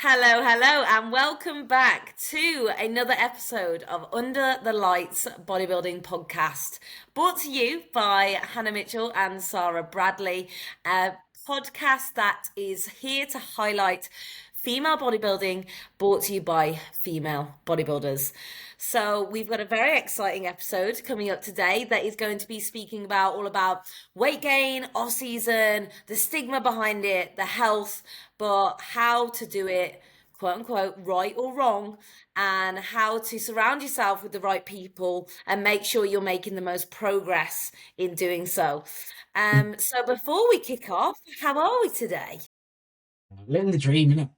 Hello, and welcome back to another episode of Under the Lights Bodybuilding Podcast, brought to you by Hannah Mitchell and Sarah Bradley, a podcast that is here to highlight female bodybuilding, brought to you by female bodybuilders. So we've got a very exciting episode coming up today that is going to be speaking about all about weight gain, off season, the stigma behind it, the health, but how to do it, quote unquote, right or wrong, and how to surround yourself with the right people and make sure you're making the most progress in doing so. So before we kick off, how are we today? Living the dream, you know.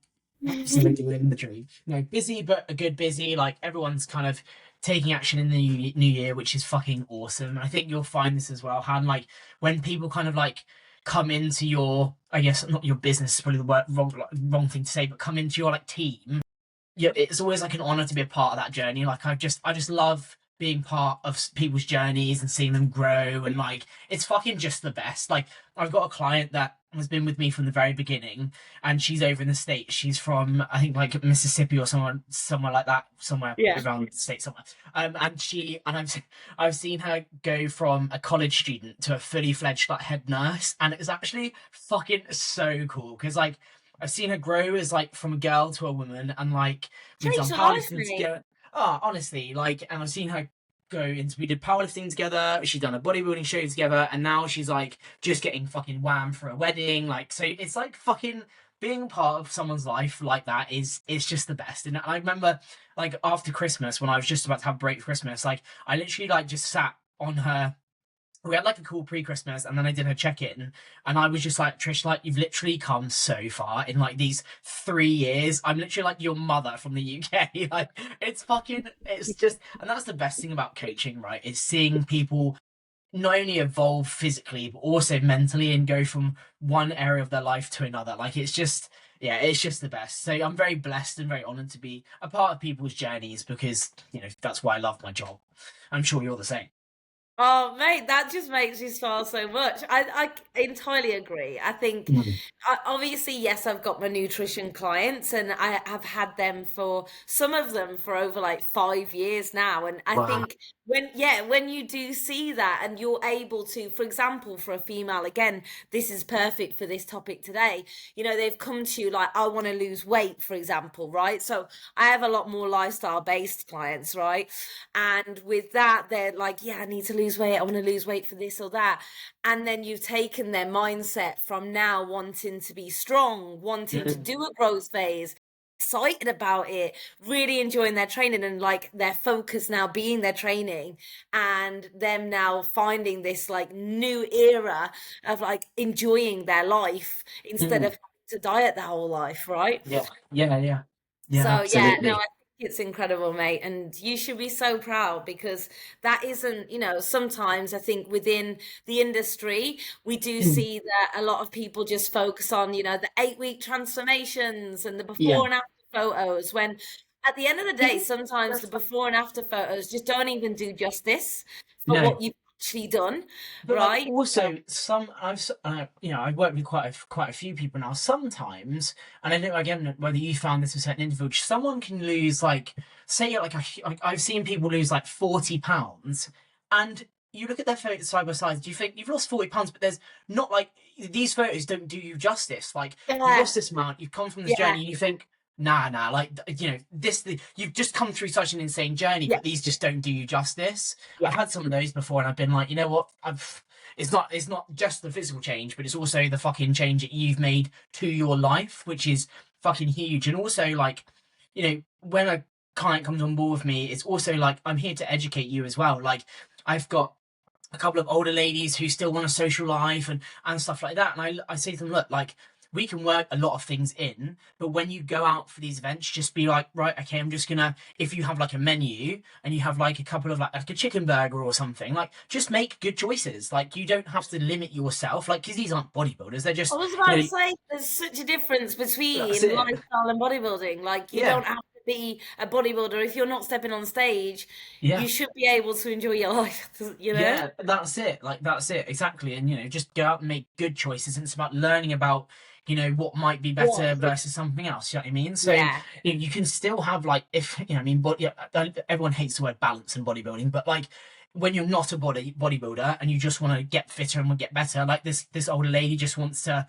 Absolutely living the dream. Busy, but a good busy. Like everyone's kind of taking action in the new year, which is fucking awesome. And I think you'll find this as well, Han. Like when people kind of like come into your, I guess not your business is probably the wrong thing to say, but come into your like team. Yeah, it's always like an honor to be a part of that journey. Like I just love being part of people's journeys and seeing them grow, and like it's fucking just the best. Like I've got a client that has been with me from the very beginning, and she's over in the States. She's from, I think, like Mississippi or somewhere like that, somewhere Yeah. around the state somewhere. I've seen her go from a college student to a fully fledged like head nurse, and it's actually fucking so cool because like I've seen her grow as like from a girl to a woman, and like we've Changed done your life, powerlifting mate. together. Oh, honestly, like, and I've seen her go into, we did powerlifting together. She's done a bodybuilding show together, and now she's like just getting fucking wham for a wedding. Like, so it's like fucking being part of someone's life like that is it's just the best. And I remember like after Christmas when I was just about to have a break for Christmas, like I literally like just sat on her, we had like a cool pre-Christmas, and then I did her check-in, and I was just like, Trish, like you've literally come so far in like these 3 years. I'm literally like your mother from the UK. Like it's just, and that's the best thing about coaching, right? Is seeing people not only evolve physically but also mentally and go from one area of their life to another. Like it's just, yeah, it's just the best. So I'm very blessed and very honored to be a part of people's journeys because that's why I love my job. I'm sure you're the same. Oh, mate, that just makes me smile so much. I entirely agree. I think, Mm. obviously, yes, I've got my nutrition clients, and I have had them for some of them for over like 5 years now. And I Wow. think when you do see that and you're able to, for example, for a female, again, this is perfect for this topic today. They've come to you like, I want to lose weight, for example, right? So I have a lot more lifestyle based clients, right? And with that, they're like, yeah, I need to lose weight. I want to lose weight for this or that. And then you've taken their mindset from now wanting to be strong, wanting to do a growth phase, excited about it, really enjoying their training, and like their focus now being their training, and them now finding this like new era of like enjoying their life instead of Mm. having to diet their whole life, right? Yeah, yeah, yeah, yeah, So yeah, no, I absolutely. think it's incredible, mate, and you should be so proud because that isn't, sometimes I think within the industry, we do Mm. see that a lot of people just focus on, the 8-week transformations and the Yeah. before and after photos, when at the end of the day, sometimes the before and after photos just don't even do justice for No, what you've actually done, but like right? also some I've worked with quite a few people now. Sometimes, and I don't know again whether you found this with certain individuals, someone can lose like say like I've seen people lose like 40 pounds, and you look at their photos side by side. Do you think you've lost 40 pounds? But there's not like these photos don't do you justice. Like you've Yeah, lost this amount, you've come from this yeah, journey, and you think. Nah, like you've just come through such an insane journey, yeah, but these just don't do you justice. I've yeah. had some of those before, and I've been like, you know what? It's not just the physical change, but it's also the fucking change that you've made to your life, which is fucking huge. And also, like, when a client comes on board with me, it's also like I'm here to educate you as well. Like, I've got a couple of older ladies who still want a social life and stuff like that, and I say to them, look, like we can work a lot of things in, but when you go out for these events, just be like, right, okay, I'm just gonna, if you have like a menu and you have like a couple of like a chicken burger or something, like just make good choices. Like you don't have to limit yourself, like because these aren't bodybuilders, they're I just, was you about to know, say there's such a difference that's between it. lifestyle and bodybuilding. Like you Yeah, don't have to be a bodybuilder if you're not stepping on stage. yeah. You should be able to enjoy your life, you know? Yeah, that's it. Like that's it exactly. And just go out and make good choices. And it's about learning about what might be better What? versus something else. You know what I mean? So Yeah. you can still have like, if I mean, but yeah, everyone hates the word balance in bodybuilding, but like when you're not a bodybuilder and you just want to get fitter and get better, like this older lady just wants to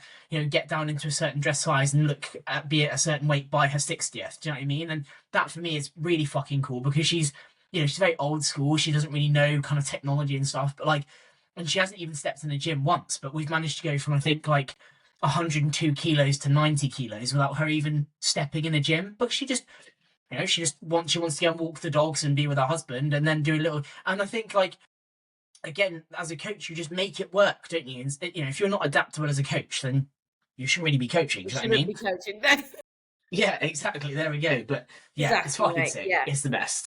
get down into a certain dress size and look at be at a certain weight by her 60th. Do you know what I mean? And that for me is really fucking cool because she's very old school. She doesn't really know kind of technology and stuff, but like, and she hasn't even stepped in the gym once. But we've managed to go from I think like 102 kilos to 90 kilos without her even stepping in a gym. But she wants to go and walk the dogs and be with her husband, and then do a little. And I think like again, as a coach, you just make it work, don't you? And if you're not adaptable as a coach, then you shouldn't really be coaching. You Do you know what I shouldn't mean? be coaching. Yeah, exactly. There we go. But yeah, it's Exactly, fucking mate. sick. Yeah. It's the best.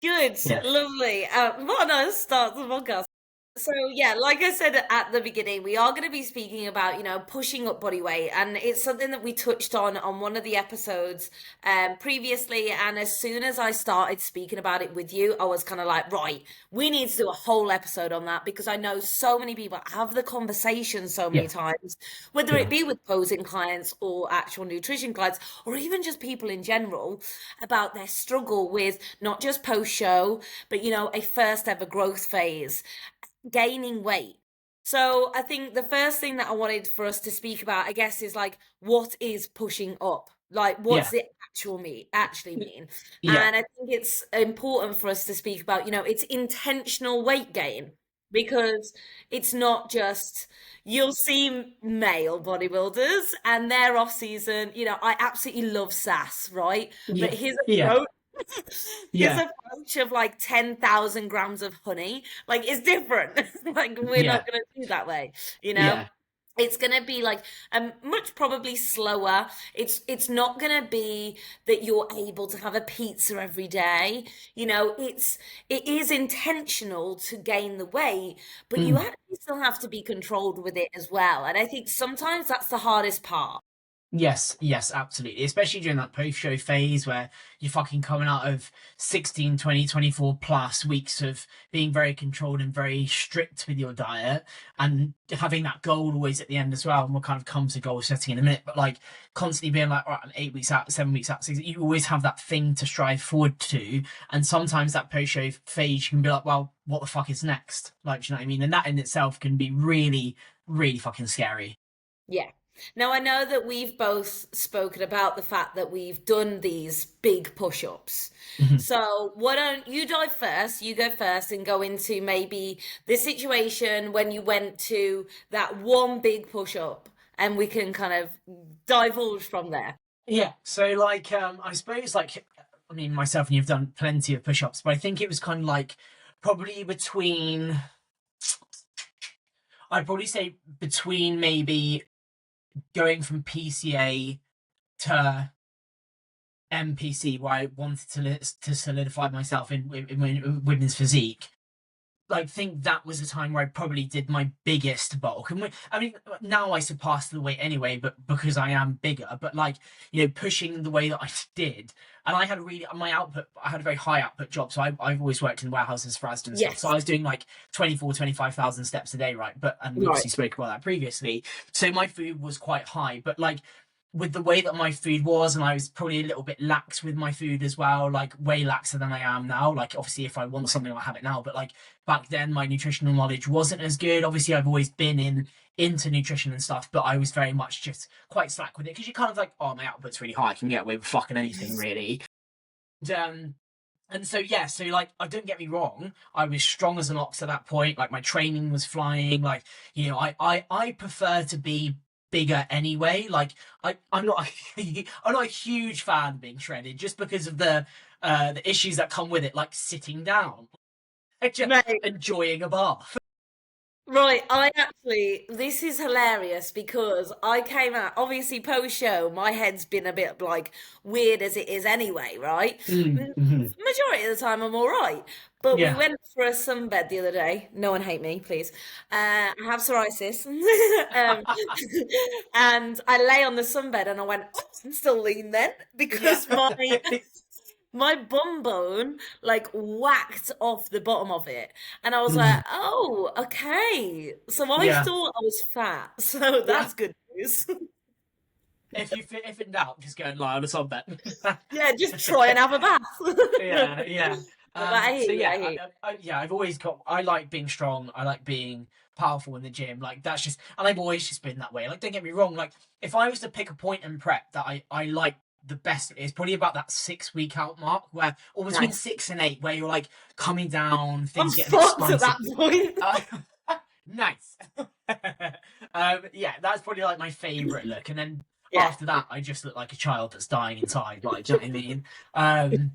Good, Yeah. lovely. What a nice start to the podcast. So yeah, like I said at the beginning, we are going to be speaking about, pushing up body weight, and it's something that we touched on one of the episodes previously. And as soon as I started speaking about it with you, I was kind of like, right, we need to do a whole episode on that because I know so many people have the conversation so many Yeah. times, whether it Yeah. be with posing clients or actual nutrition clients, or even just people in general, about their struggle with not just post show, but a first ever growth phase, gaining weight. So I think the first thing that I wanted for us to speak about, I guess, is like, what is pushing up? Like, what's Yeah. the actually mean? Yeah. And I think it's important for us to speak about, it's intentional weight gain, because it's not just, you'll see male bodybuilders and they're off season. I absolutely love Sass, right? But Yeah. his Yeah. approach, his Yeah. approach of like 10,000 grams of honey, like, is different. Like, we're Yeah. not going to do that way, you know? Yeah. It's going to be like much probably slower. It's not going to be that you're able to have a pizza every day. It is intentional to gain the weight, but you Mm. actually still have to be controlled with it as well. And I think sometimes that's the hardest part. Yes, yes, absolutely. Especially during that post-show phase where you're fucking coming out of 16, 20, 24 plus weeks of being very controlled and very strict with your diet and having that goal always at the end as well. And we'll kind of come to goal setting in a minute, but like constantly being like, all right, I'm 8 weeks out, 7 weeks out, you always have that thing to strive forward to. And sometimes that post-show phase, you can be like, well, what the fuck is next? Like, do you know what I mean? And that in itself can be really, really fucking scary. Yeah. Now, I know that we've both spoken about the fact that we've done these big push-ups. So why don't you dive first? You go first and go into maybe the situation when you went to that one big push-up, and we can kind of divulge from there. Yeah, so like I suppose like I mean myself and you've done plenty of push-ups, but I think it was kind of like probably between I'd probably say between maybe going from PCA to MPC where I wanted to solidify myself in women's physique. Like think that was a time where I probably did my biggest bulk. And I mean, now I surpass the weight anyway, but because I am bigger. But like pushing the way that I did, and I had my output. I had a very high output job, so I've always worked in warehouses for Asda and stuff. So I Yes. was doing like 25,000 steps a day, right? But and we Right. obviously spoke about that previously. So my food was quite high, but like with the way that my food was, and I was probably a little bit lax with my food as well, like way laxer than I am now. Like obviously if I want something I'll have it now, but like back then my nutritional knowledge wasn't as good. Obviously I've always been into nutrition and stuff, but I was very much just quite slack with it because you're kind of like, oh, my output's really high, I can get away with fucking anything really. And so yeah, so like don't get me wrong, I was strong as an ox at that point. Like my training was flying. Like I prefer to be bigger anyway. Like I'm not I'm not a huge fan of being shredded just because of the issues that come with it, like sitting down, like just Mate, enjoying a bath. right, this is hilarious because I came out, obviously, post show, my head's been a bit like weird as it is anyway, right? Mm-hmm. Majority of the time, I'm all right. But we Yeah. went for a sunbed the other day. No one hate me, please. I have psoriasis. um, and I lay on the sunbed and I went, oh, I'm still lean then, Yeah. because my bum bone like whacked off the bottom of it, and I was like, Mhm. oh, okay, so I Yeah. thought I was fat, so Yeah. that's good news. if in doubt, just go and lie on a sod bed. Yeah, just try and have a bath. Yeah, yeah. But I hear So you, I yeah, hear you. yeah, I've always got. I like being strong. I like being powerful in the gym. Like that's just, and I've always just been that way. Like don't get me wrong. Like if I was to pick a point in prep that I like the best, it's probably about that 6 week out mark, where or between Nice. 6 and 8, where you're like coming down, I'm things get a bit fucked at that spicy. point. Uh, nice. Yeah, that's probably like my favorite look, and then Yeah. after that, I just look like a child that's dying inside. Like, do you know what I mean?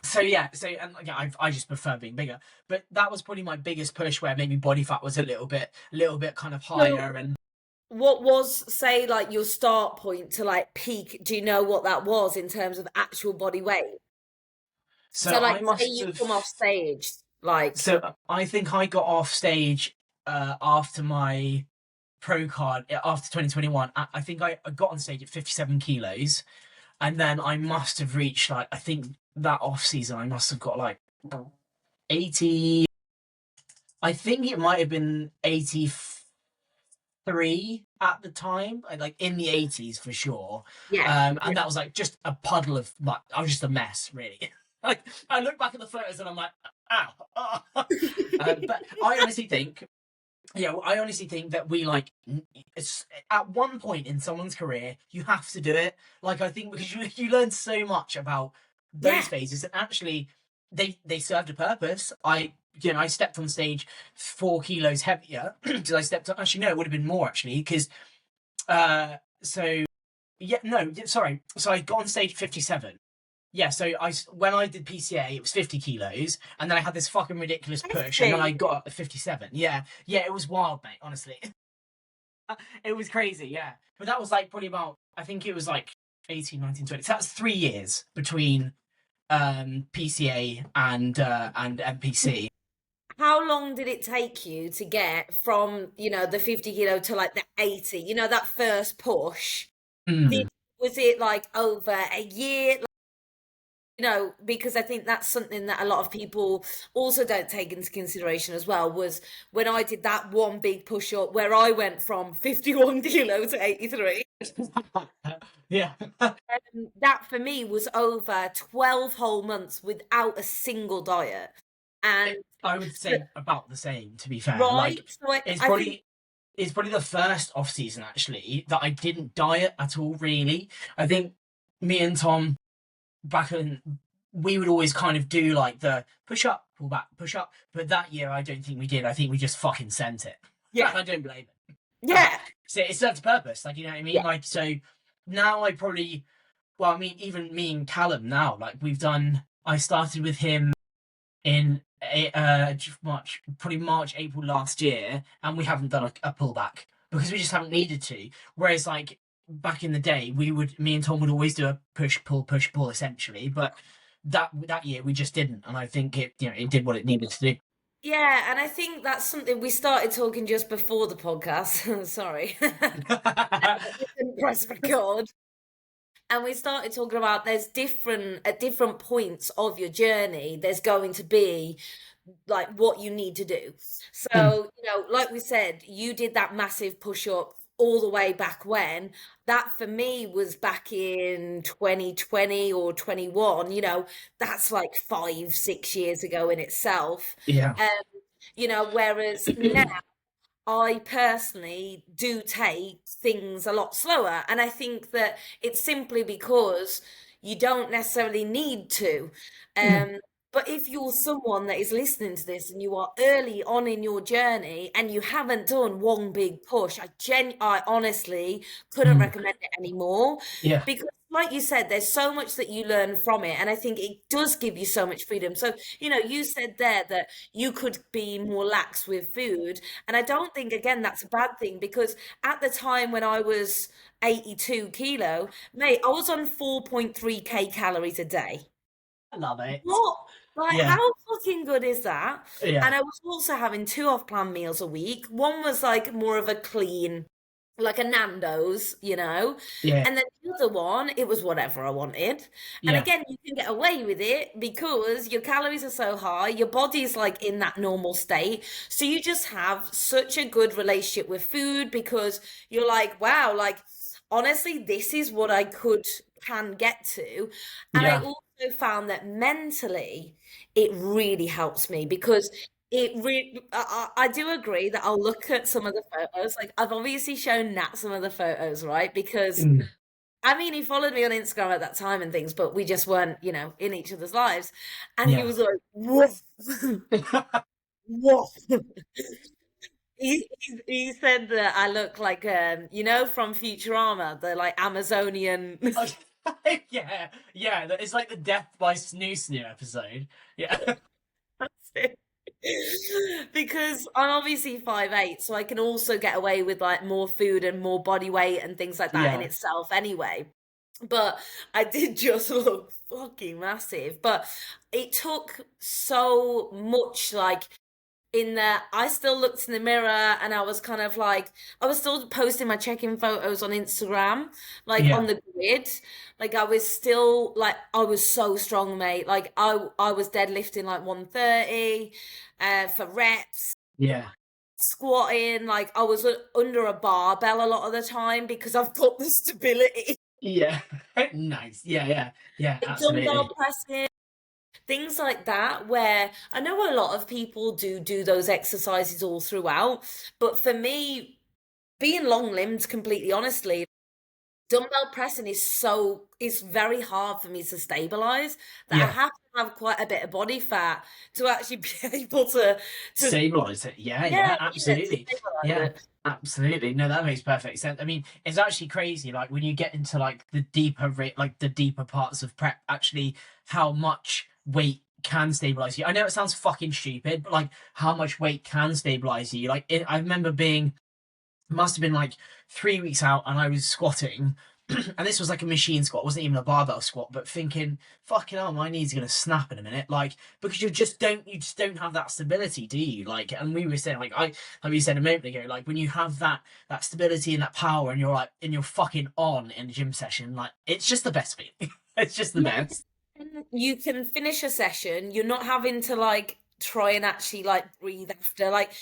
So yeah, and yeah, I just prefer being bigger. But that was probably my biggest push, where maybe body fat was a little bit kind of So higher, and what was, say, like your start point to like peak? Do you know what that was in terms of actual body weight? so So like I say must you have. come off stage, like So I think I got off stage after my pro card after 2021. I think I got on stage at 57 kilos, and then I must have reached like I think that off season I must have got like 80. I think it might have been 83 at the time, like in the 80s for sure. yeah. And that was like just a puddle of like I was just a mess, really. Like I look back at the photos and I'm like, ow. Oh. But I honestly think that we like it's, at one point in someone's career you have to do it. Like I think because you learn so much about those Yeah. phases, and actually they served a purpose. I stepped on stage 4 kilos heavier because I stepped on. Actually, no, it would have been more actually because so yeah, no, sorry. So I got on stage 57. Yeah, so when I did PCA, it was 50 kilos, and then I had this fucking ridiculous push, and then I 50. got up to 57. Yeah, yeah, it was wild, mate. Honestly, it was crazy. Yeah, but that was like probably about I think it was like 18, 19, 20. So that's 3 years between PCA and MPC. How long did it take you to get from, the 50 kilo to like the 80? That first push. Did Mm, Was it like over a year? Because I think that's something that a lot of people also don't take into consideration as well, was when I did that one big push up where I went from 51 kilo to 83. yeah, That for me was over 12 whole months without a single diet. And I would say about the same. To be fair, right, like so I, it's I think, probably it's probably the first off season actually that I didn't diet at all. Really, I think me and Tom back in we would always kind of do like the push up, pull back, push up. But that year, I don't think we did. I think we just fucking sent it. yeah, I don't blame it. yeah, So it serves a purpose, like you know what I mean. yeah, Like so now, I probably well, I mean, even me and Callum now, like we've done. I started with him in March, probably March, April last year, and we haven't done a pullback because we just haven't needed to. Whereas, like back in the day, me and Tom would always do a push, pull, essentially. But that year we just didn't, and I think it did what it needed to do. yeah. And I think that's something we started talking just before the podcast. Sorry. We didn't press record. And we started talking about there's different at different points of your journey, there's going to be like what you need to do. Mm, So, like we said, you did that massive push up all the way back when. That for me was back in 2020 or 21, that's like 5, 6 years ago in itself. yeah. Um, whereas now I personally do take things a lot slower. And I think that it's simply because you don't necessarily need to. Mm, Um, but if you're someone that is listening to this and you are early on in your journey and you haven't done one big push, I honestly couldn't mm, recommend it anymore, yeah. because like you said, there's so much that you learn from it, and I think it does give you so much freedom. So, you said there that you could be more lax with food, and I don't think, again, that's a bad thing, because at the time when I was 82 kilo, mate, I was on 4.3k calories a day. I love it. What? Like, Yeah. how fucking good is that? Yeah. And I was also having two off-plan meals a week. One was like more of a clean, like a Nando's, Yeah. and then the other one, it was whatever I wanted. And Yeah. again, you can get away with it because your calories are so high, your body's like in that normal state. So you just have such a good relationship with food because you're like, wow, like honestly, this is what I can get to. And I Yeah. also found that mentally it really helps me because I do agree that I'll look at some of the photos. Like I've obviously shown Nat some of the photos, right? Because Mm. I mean, he followed me on Instagram at that time and things, but we just weren't, in each other's lives. And he Yeah. was like, "What? What?" He said that I look like from Futurama, the like Amazonian. Yeah, yeah. It's like the Death by Snoo Snoo episode. Yeah. That's it. Because I'm obviously 5'8", so I can also get away with like more food and more body weight and things like that in Yeah. itself anyway. But I did just look fucking massive. But it took so much, like, in that I still looked in the mirror and I was kind of like, I was still posting my check-in photos on Instagram, like on Yeah. the grid. Like I was still like, I was so strong, mate. Like I was deadlifting like 130 for reps, Yeah. squatting, like I was under a barbell a lot of the time because I've got the stability. Yeah. Nice. Yeah, yeah. Yeah, Dumbbell absolutely. pressing, things like that, where I know a lot of people do those exercises all throughout, but for me, being long-limbed, completely honestly, dumbbell pressing is very hard for me to stabilize, that I Yeah. have to have quite a bit of body fat to actually be able to Stabilize it. Yeah, yeah, yeah, yeah, to absolutely. stabilize Yeah, it. absolutely. No, that makes perfect sense. I mean, it's actually crazy, like when you get into like the deeper parts of prep, actually how much weight can stabilize you. I know it sounds fucking stupid, but like how much weight can stabilize you. I remember being must have been like 3 weeks out and I was squatting and this was like a machine squat, it wasn't even a barbell squat, but thinking, fucking hell, my knees are gonna snap in a minute. Like, because you just don't have that stability, do you? Like, and we were saying, like we said a moment ago, like when you have that stability and that power and you're like and you're fucking on in a gym session, like it's just the best feeling. It's just the Yeah, best. and you can finish a session, you're not having to like try and actually like breathe after. Like,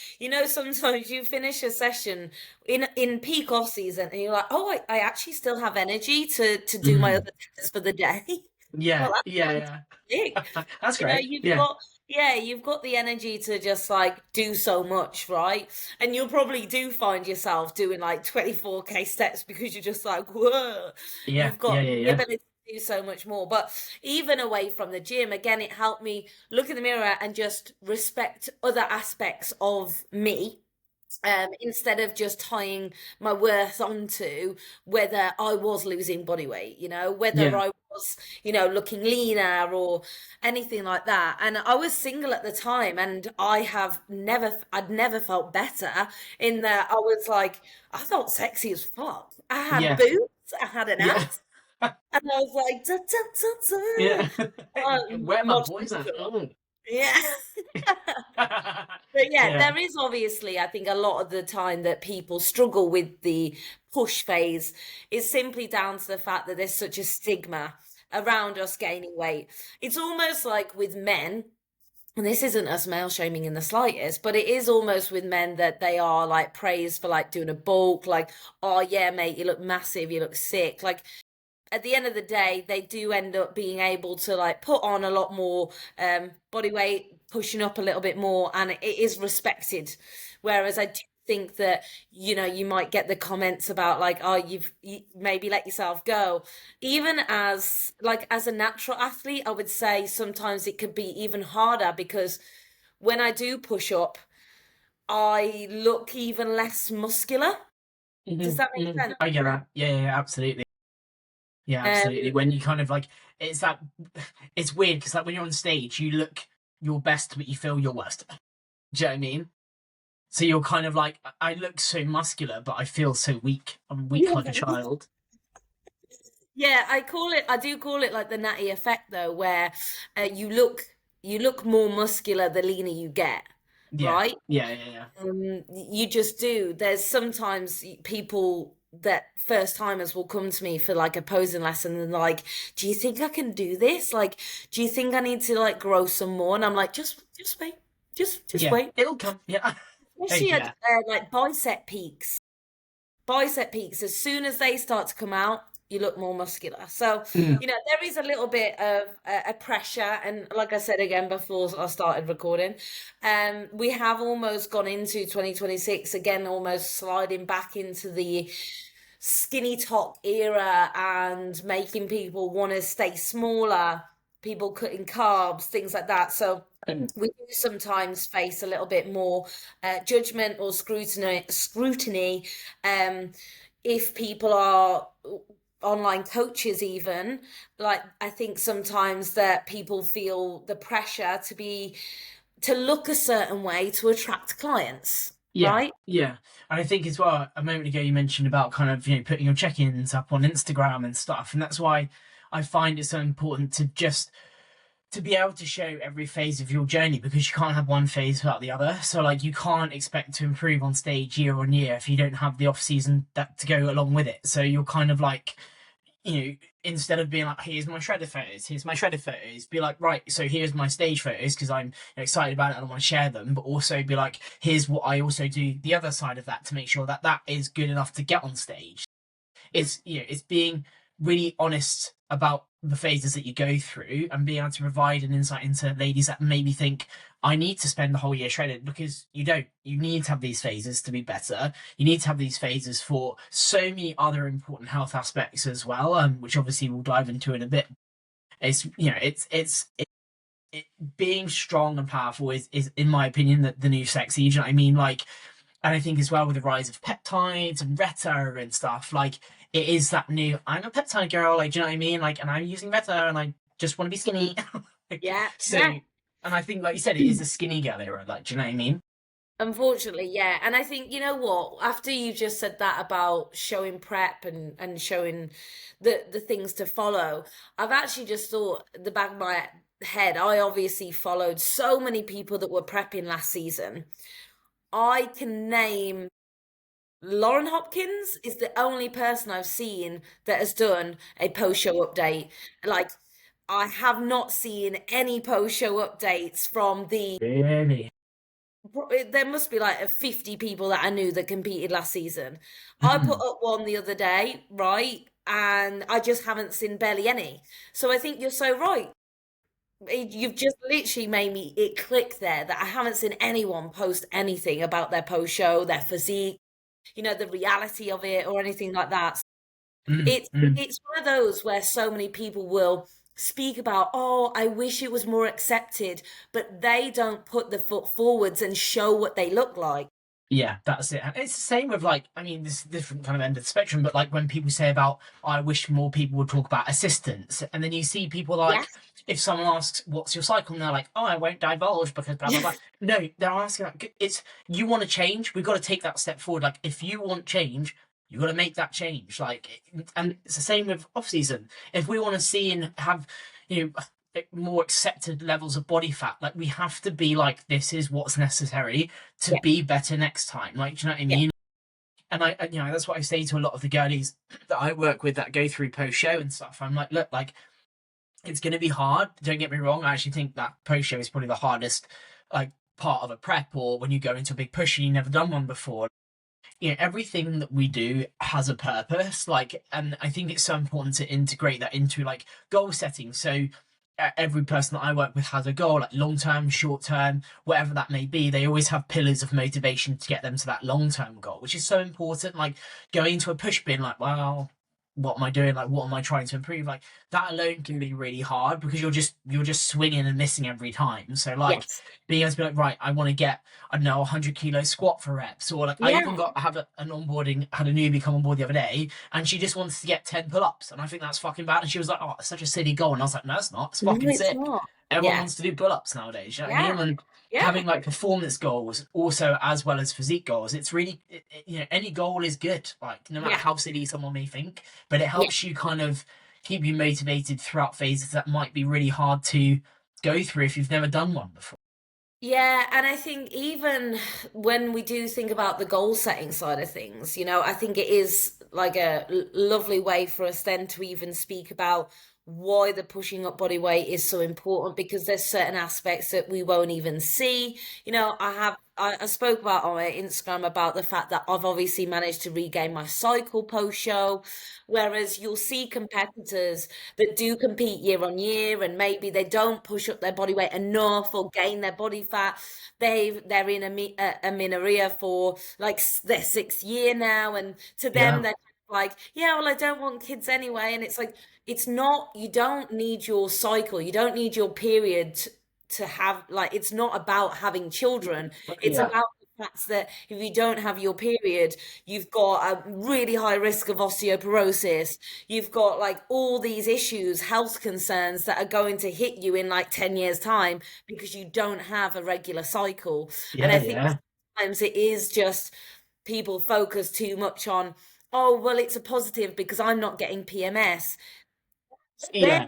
sometimes you finish a session in peak off season and you're like, oh, I actually still have energy to do my Mhm. other tasks for the day. Yeah, Well, that's yeah, fantastic. yeah. That's great. You've Yeah. got, yeah, you've got the energy to just like do so much, right? And you'll probably do find yourself doing like 24K steps because you're just like, whoa, Yeah, you've yeah, got yeah, the yeah. ability to do so much more. But even away from the gym, again, it helped me look in the mirror and just respect other aspects of me, instead of just tying my worth onto whether I was losing body weight, whether Yeah. I was, looking leaner or anything like that. And I was single at the time, and I'd never felt better in that I was like, I felt sexy as fuck. I had Yeah. boobs, I had an Yeah. ass, and I was like, da, da, Yeah. da, da. Where my Not boys at? sure. Oh. Yeah. But yeah, Yeah. there is obviously, I think, a lot of the time that people struggle with the push phase is simply down to the fact that there's such a stigma around us gaining weight. It's almost like with men, and this isn't us male shaming in the slightest, but it is almost with men that they are like praised for like doing a bulk, like, oh yeah, mate, you look massive, you look sick. Like at the end of the day, they do end up being able to like put on a lot more body weight, pushing up a little bit more, and it is respected. Whereas I do think that you might get the comments about like, oh, you maybe let yourself go. Even as a natural athlete, I would say sometimes it could be even harder because when I do push up, I look even less muscular. Does that make sense? I get that. Yeah, yeah, yeah, absolutely. Yeah, absolutely. Um, When you kind of like, it's that, it's weird because like when you're on stage, you look your best, but you feel your worst. Do you know what I mean? So you're kind of like, I look so muscular, but I feel so weak. I'm weak like a child. Yeah, I do call it like the natty effect though, where you look more muscular the leaner you get, Yeah, right? yeah, yeah, yeah. You just do. There's sometimes people that first timers will come to me for like a posing lesson and like, do you think I can do this? Like, do you think I need to like grow some more? And I'm like, just wait, just Yeah, wait. it'll come. Yeah. Especially at Yeah. like bicep peaks. bicep peaks, as soon as they start to come out, you look more muscular. So, Mm. there is a little bit of a pressure. And like I said again before I started recording, we have almost gone into 2026 again, almost sliding back into the skinny top era and making people want to stay smaller, people cutting carbs, things like that. So Mm. we do sometimes face a little bit more judgment or scrutiny if people are online coaches even. Like, I think sometimes that people feel the pressure to look a certain way to attract clients, Yeah, right? yeah. And I think as well, a moment ago you mentioned about kind of, putting your check-ins up on Instagram and stuff. And that's why I find it so important to just to be able to show every phase of your journey, because you can't have one phase without the other. So like you can't expect to improve on stage year on year if you don't have the off season that to go along with it. So you're kind of like, instead of being like, here's my shredded photos, be like, right, so here's my stage photos because I'm excited about it and I want to share them, but also be like, here's what I also do the other side of that to make sure that that is good enough to get on stage. It's being really honest about the phases that you go through and being able to provide an insight into ladies that maybe think I need to spend the whole year shredded, because you don't. You need to have these phases to be better. You need to have these phases for so many other important health aspects as well, which obviously we'll dive into in a bit. It's being strong and powerful is in my opinion the new sexy. Do you know what I mean? Like, and I think as well with the rise of peptides and Retta and stuff, like it is that new. I'm a peptide girl, like, do you know what I mean? Like, and I'm using Retta, and I just want to be skinny. Yeah. So, and I think, like you said, it is a skinny girl era. Like, do you know what I mean? Unfortunately, yeah. And I think, you know what, after you just said that about showing prep and showing the things to follow, I've actually just thought at the back of my head, I obviously followed so many people that were prepping last season. I can name Lauren Hopkins is the only person I've seen that has done a post-show update. Like, I have not seen any post-show updates from the Really? there must be like 50 people that I knew that competed last season. I put Mm. up one the other day, right? And I just haven't seen barely any. So I think you're so right. You've just literally made me it click there that I haven't seen anyone post anything about their post show, their physique, the reality of it or anything like that. Mm. It's Mm. it's one of those where so many people will speak about, oh, I wish it was more accepted, but they don't put the foot forwards and show what they look like. Yeah, that's it. And it's the same with like, I mean, this is a different kind of end of the spectrum, but like when people say about, I wish more people would talk about assistance, and then you see people like, Yes. if someone asks, what's your cycle? And they're like, oh, I won't divulge because blah, blah, blah. No, they're asking, like, it's, you want to change, we've got to take that step forward. Like, if you want change, you got to make that change. Like, and it's the same with off season. If we want to see and have, you know, more accepted levels of body fat, like we have to be like, this is what's necessary to Yeah. be better next time. Like, do you know what I Yeah. mean? And that's what I say to a lot of the girlies that I work with that go through post show and stuff. I'm like, look, like it's going to be hard. Don't get me wrong. I actually think that post show is probably the hardest, like, part of a prep, or when you go into a big push and you've never done one before. Everything that we do has a purpose. Like, and I think it's so important to integrate that into like goal setting. So every person that I work with has a goal, like long term, short term, whatever that may be. They always have pillars of motivation to get them to that long term goal, which is so important. Like going into a push bin, like, wow, what am I doing? Like, what am I trying to improve? Like that alone can be really hard because you're just swinging and missing every time. So like Yes. being able to be like, right, I want to get, I don't know, 100 kilo squat for reps, or like I Yeah. even have an onboarding, had a newbie come on board the other day, and she just wants to get 10 pull-ups, and I think that's fucking bad. And she was like, oh, it's such a silly goal, and I was like, no, it's not. It's No, fucking it's sick. not. Everyone Yeah. wants to do pull-ups nowadays. You know what I Yeah. mean? And Yeah. having like performance goals also as well as physique goals, it's really any goal is good. Like no matter Yeah. how silly someone may think, but it Yeah. helps you kind of keep you motivated throughout phases that might be really hard to go through if you've never done one before. Yeah, and I think even when we do think about the goal setting side of things, I think it is like a lovely way for us then to even speak about why the pushing up body weight is so important, because there's certain aspects that we won't even see. You know, I spoke about on my Instagram about the fact that I've obviously managed to regain my cycle post show, whereas you'll see competitors that do compete year on year and maybe they don't push up their body weight enough or gain their body fat. They're in a amenorrhea for like their 6th year now, and to them Yeah. they're like, yeah, well, I don't want kids anyway. And it's like, it's not, you don't need your cycle, you don't need your period to have, like, it's not about having children. It's Yeah. about the fact that if you don't have your period, you've got a really high risk of osteoporosis. You've got like all these issues, health concerns that are going to hit you in like 10 years' time because you don't have a regular cycle. And Yeah. I think Yeah. sometimes it is just people focus too much on, oh, well, it's a positive because I'm not getting PMS. There, Yeah.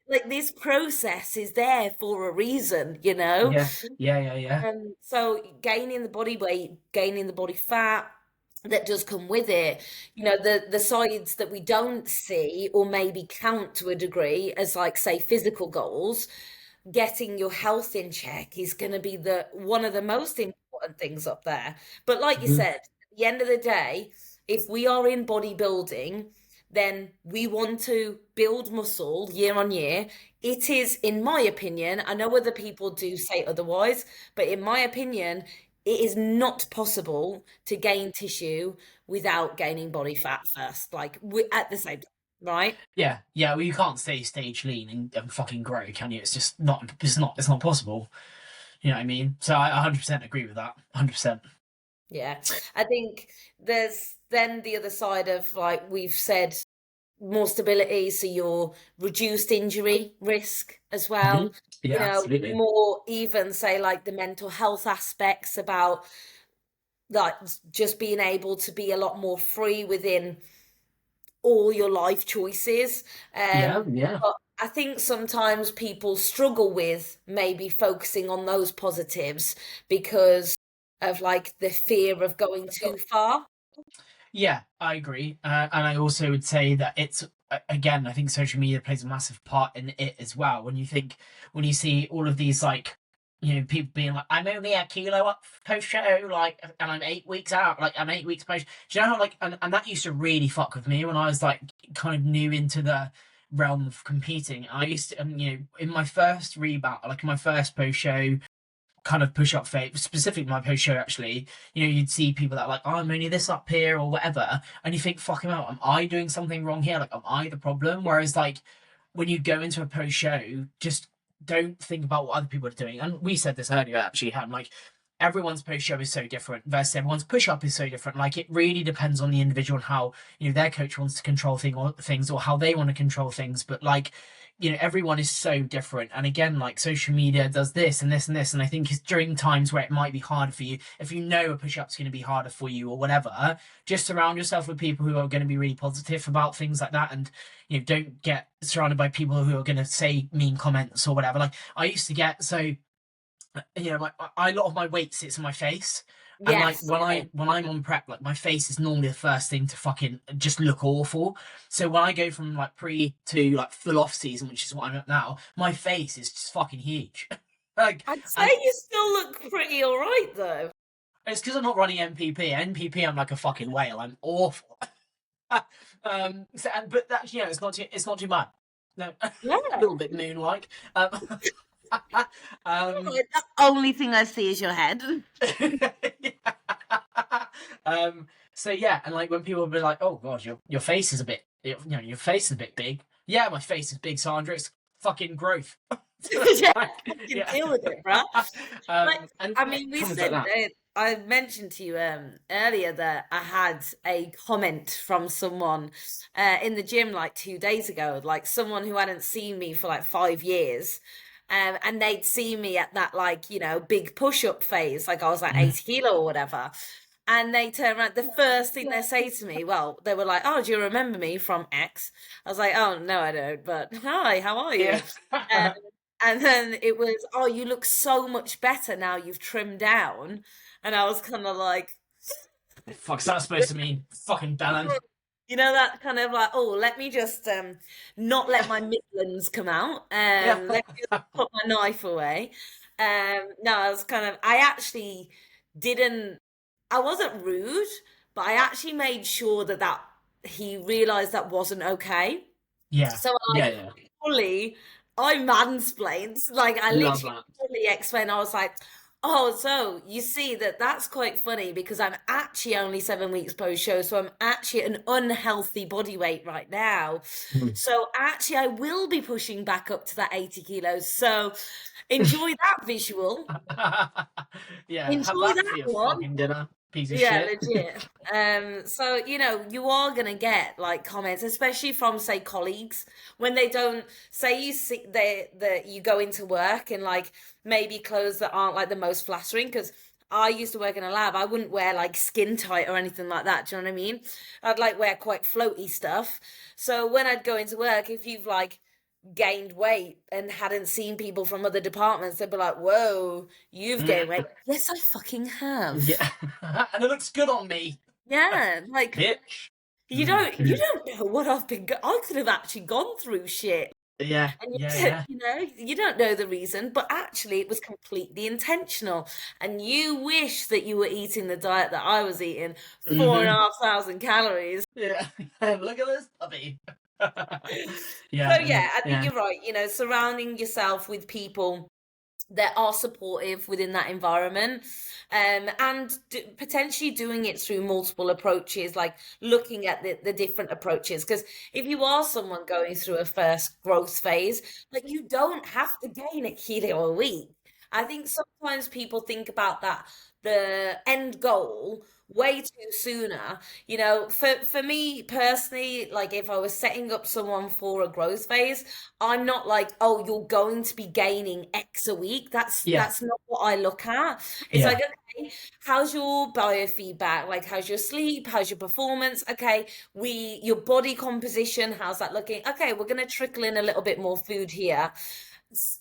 like this process is there for a reason, you know? Yeah. Yeah. Yeah. Yeah. So gaining the body weight, gaining the body fat that does come with it, you know, the sides that we don't see or maybe count to a degree as like say physical goals, getting your health in check is going to be the one of the most important things up there. But like you Mhm. said, at the end of the day, if we are in bodybuilding, then we want to build muscle year on year. It is, in my opinion, I know other people do say otherwise, but in my opinion, it is not possible to gain tissue without gaining body fat first, like at the same time, right? Yeah. Yeah. Well, you can't stay stage lean and fucking grow, can you? It's just not. It's not. It's not possible. You know what I mean? So I 100% agree with that. 100%. Yeah. I think there's then the other side of like we've said, more stability, so your reduced injury risk as Hmm. well. You Yeah. know, Absolutely. more even say like the mental health aspects about like just being able to be a lot more free within all your life choices. Yeah. Yeah. But I think sometimes people struggle with maybe focusing on those positives because of like the fear of going too far. Yeah, I agree. And I also would say that it's, again, I think social media plays a massive part in it as well. When you see all of these, like, people being like, I'm only a kilo up post show, like, and I'm 8 weeks out, like, I'm 8 weeks post. Do you know how, like, and that used to really fuck with me when I was, like, kind of new into the realm of competing. I used to, in my first rebound, like, in my first post show, kind of push up phase, specifically my post show actually, you'd see people that are like, oh, I'm only this up here or whatever, and you think, fuck him out, am I doing something wrong here? Like, am I the problem? Whereas, like, when you go into a post show, just don't think about what other people are doing. And we said this earlier actually, Han, like, everyone's post show is so different versus everyone's push up is so different. Like, it really depends on the individual and how, their coach wants to control things or how they want to control things. But, like, everyone is so different. And again, like, social media does this and this and this. And I think it's during times where it might be harder for you, if you know a push up's going to be harder for you or whatever, just surround yourself with people who are going to be really positive about things like that. And, don't get surrounded by people who are going to say mean comments or whatever. Like, I used to get, so, like, a lot of my weight sits in my face. And, like, Yes. when I'm on prep, like, my face is normally the first thing to fucking just look awful. So when I go from like pre to like full off season, which is what I'm at now, my face is just fucking huge. Like, I'd say and you still look pretty all right though. it's because I'm not running NPP. NPP, I'm like a fucking whale. I'm awful. But that, it's not too bad. No, a Yeah. little bit moon-like. Um, The only thing I see is your head. so yeah, and like when people will be like, "Oh gosh, your face is a bit, your face is a bit big." Yeah, my face is big, Sandra. It's fucking growth. Yeah, Like, I can yeah. deal with it, bruh. Like, And I yeah, mean, we comments like said that. I mentioned to you earlier that I had a comment from someone in the gym like 2 days ago, like someone who hadn't seen me for like 5 years. And they'd seen me at that like, big push-up phase, like I was like Mm. 80 kilo or whatever. And they turn around, the first thing they say to me, well, they were like, "Oh, do you remember me from X?" I was like, "Oh, no, I don't, but hi, how are Yeah. you?" Um, and then it was, "Oh, you look so much better now you've trimmed down." And I was kind of like, Fuck's that supposed to mean? Fucking bellend. You know, that kind of like, oh, let me just not let my Midlands come out. Yeah. Let me just put my knife away. No, I was kind of, I actually didn't, I wasn't rude, but I actually made sure that he realized that wasn't okay. Yeah. So Yeah. Yeah. fully, I mansplained. Like I Love literally that. fully explained. I was like, "Oh, so you see that's quite funny because I'm actually only 7 weeks post show, so I'm actually at an unhealthy body weight right now. Mm. So actually, I will be pushing back up to that 80 kilos. So enjoy that visual. Yeah, have Enjoy that that for your one." fucking dinner, piece of Yeah, shit. legit. So you are gonna get like comments, especially from say colleagues, when they don't say you see that you go into work in like maybe clothes that aren't like the most flattering. Because I used to work in a lab, I wouldn't wear like skin tight or anything like that. Do you know what I mean? I'd like wear quite floaty stuff. So when I'd go into work, if you've like gained weight and hadn't seen people from other departments, they'd be like, "Whoa, you've gained weight." Yes, I fucking have. Yeah, and it looks good on me, Yeah, like bitch. you don't know what I could have actually gone through shit. Yeah, And yeah, yeah. you don't know the reason, but actually it was completely intentional. And you wish that you were eating the diet that I was eating, four and a Hmm. half thousand calories. Yeah, look at this puppy. So Yeah, yeah, I think yeah, you're right. Surrounding yourself with people that are supportive within that environment, and potentially doing it through multiple approaches, like looking at the different approaches. Because if you are someone going through a first growth phase, like you don't have to gain a kilo a week. I think sometimes people think about that, the end goal, way too sooner. For me personally, like if I was setting up someone for a growth phase, I'm not like, oh, you're going to be gaining X a week. That's yeah, that's not what I look at. It's like, yeah. okay, how's your biofeedback? Like, how's your sleep? How's your performance? Okay, your body composition, how's that looking? Okay, we're gonna trickle in a little bit more food here.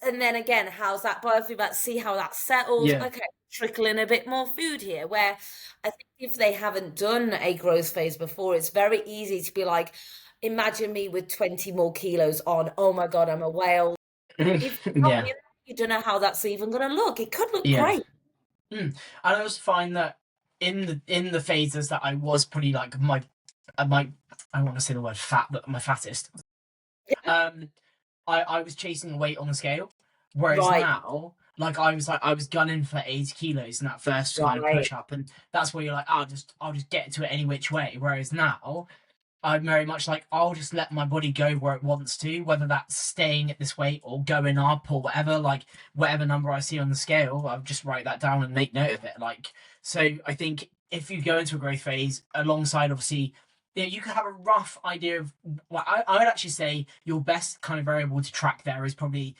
And then again, how's that biofeedback? See how that settles. Yeah. Okay, trickle in a bit more food here. Where I think if they haven't done a growth phase before, it's very easy to be like, imagine me with 20 more kilos on. Oh my God, I'm a whale. If you're not Yeah, in, you don't know how that's even going to look. It could look yeah. great. Mm. And I also find that in the phases that I was pretty like my I want to say the word fat, but my fattest. Um, I was chasing weight on the scale, whereas Right, now, like I was gunning for 80 kilos in that first kind of right. push up, and that's where you're like, I'll just get to it any which way. Whereas now, I'm very much like I'll just let my body go where it wants to, whether that's staying at this weight or going up or whatever. Like whatever number I see on the scale, I'll just write that down and make note of it. Like so, I think if you go into a growth phase alongside, obviously, you can have a rough idea of. Well, I would actually say your best kind of variable to track there is probably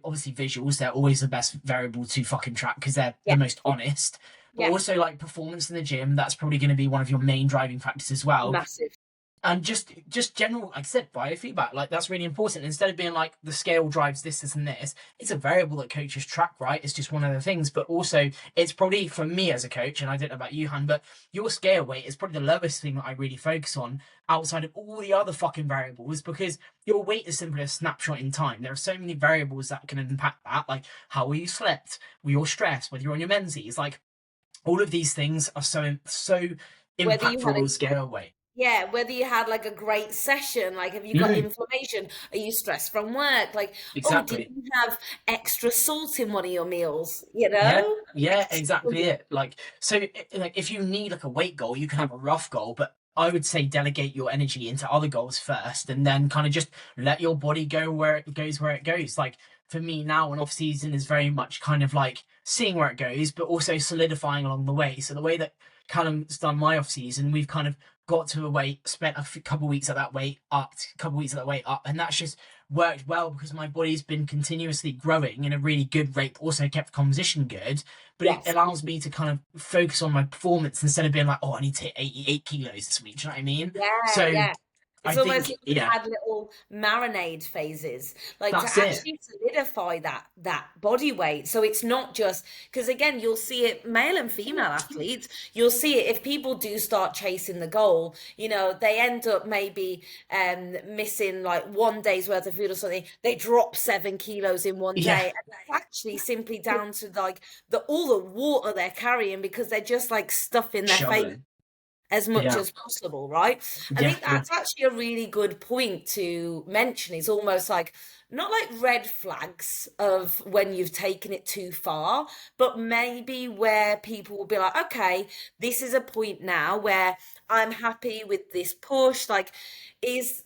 obviously visuals. They're always the best variable to fucking track because they're Yeah, the most honest. But yeah, also like performance in the gym, that's probably going to be one of your main driving factors as well, massive. and just general, like I said, biofeedback, like that's really important. Instead of being like the scale drives this and this, it's a variable that coaches track, right? It's just one of the things. But also it's probably for me as a coach, and I don't know about you, Han, but your scale weight is probably the lowest thing that I really focus on outside of all the other fucking variables, because your weight is simply a snapshot in time. There are so many variables that can impact that, like how well you slept, were your stress, whether you're on your menses, like all of these things are so Whether you impactful had a on scale weight. Yeah, whether you had like a great session, like have you got Mm, inflammation? Are you stressed from work? Like, oh, did exactly. you have extra salt in one of your meals? Yeah, yeah, exactly it. Like, so, like, if you need like a weight goal, you can have a rough goal, but I would say delegate your energy into other goals first, and then kind of just let your body go where it goes, where it goes. Like for me now, an off season is very much kind of like seeing where it goes, but also solidifying along the way. So the way that Callum's done my off season, we've kind of got to a weight, spent couple weeks at that weight, up, couple weeks at that weight, up, and that's just worked well because my body's been continuously growing in a really good rate, also kept the composition good, but it Yes. allows me to kind of focus on my performance instead of being like, oh, I need to hit 88 kilos this week. Do you know what I mean? Yeah, So yeah. I It's almost think, like you've yeah, had little marinade phases, like to that's it. actually solidify that body weight. So it's not just because again, you'll see it male and female athletes, you'll see it if people do start chasing the goal, they end up maybe missing like 1 day's worth of food or something. They drop 7 kilos in one Yeah, day. And it's actually simply down to like all the water they're carrying because they're just like stuffing their face shoveling. as much Yeah, as possible, right? I yeah, think yeah. that's actually a really good point to mention. It's almost like not like red flags of when you've taken it too far, but maybe where people will be like, okay, this is a point now where I'm happy with this push. Like, is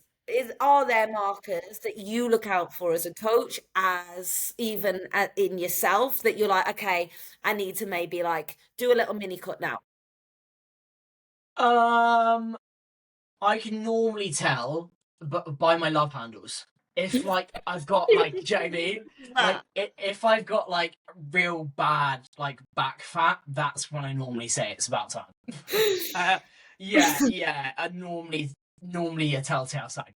are there markers that you look out for as a coach, as even in yourself, that you're like, okay, I need to maybe like do a little mini cut now? Um, I can normally tell, but by my love handles. If like I've got like, do you know what I mean? Like That. if I've got like real bad like back fat, that's when I normally say it's about time. uh, yeah, yeah. Normally a telltale sign.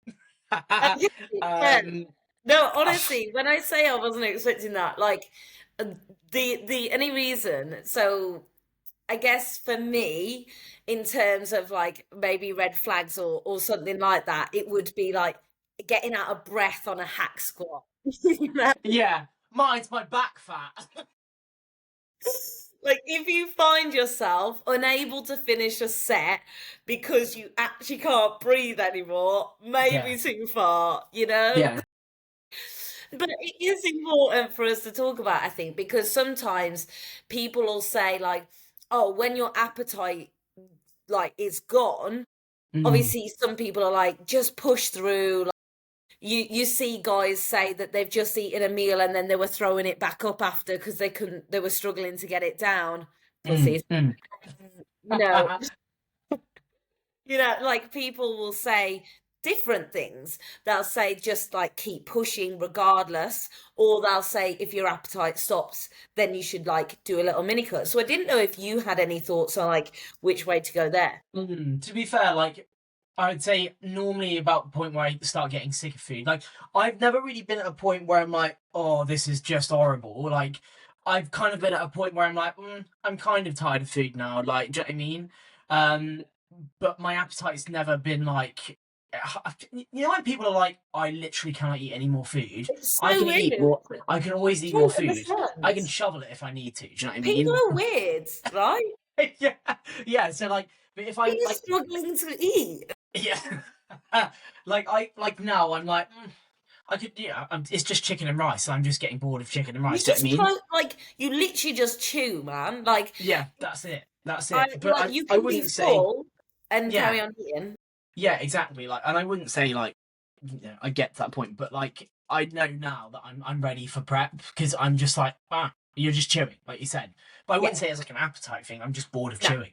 Okay, fair. um, No, honestly, when I say I wasn't expecting that, like uh, the any reason, so I guess for me, in terms of like maybe red flags or something like that, it would be like getting out of breath on a hack squat. You know? yeah, mine's my back fat. Like if you find yourself unable to finish a set because you actually can't breathe anymore, Yeah, maybe too far, you know? yeah. But it is important for us to talk about, I think, because sometimes people will say like, "Oh, when your appetite like is gone," Mm, obviously some people are like, "Just push through." Like, you see guys say that they've just eaten a meal and then they were throwing it back up after because they were struggling to get it down. mm, Pussies. mm. You know, like people will say different things. They'll say just like keep pushing regardless, or they'll say if your appetite stops, then you should like do a little mini cut. So I didn't know if you had any thoughts on like which way to go there. To be fair, like I would say normally about the point where I start getting sick of food. Like I've never really been at a point where I'm like, oh, this is just horrible. Like I've kind of been at a point where I'm like, I'm kind of tired of food now. Like, do you know what I mean? Um, but my appetite's never been like, you know, when people are like, I literally cannot eat any more food. It's I so can eat weird. more. I can always I eat more don't food. I understand. can shovel it if I need to. Do you know what I People mean? are weird, right? Yeah, yeah. So like, but if Are I you like, struggling to eat? yeah. like now I'm like I could yeah it's just chicken and rice. I'm just getting bored of chicken and You rice. Do you know just what I mean? like you literally just chew, man. Like Yeah, that's it. That's I it. But like I you I can be wouldn't say full and yeah carry on eating. yeah exactly like and I wouldn't say like I get to that point. But like I know now that I'm ready for prep because I'm just like you're just chewing like you said. But I Yeah. wouldn't say it's like an appetite thing. I'm just bored of No. chewing.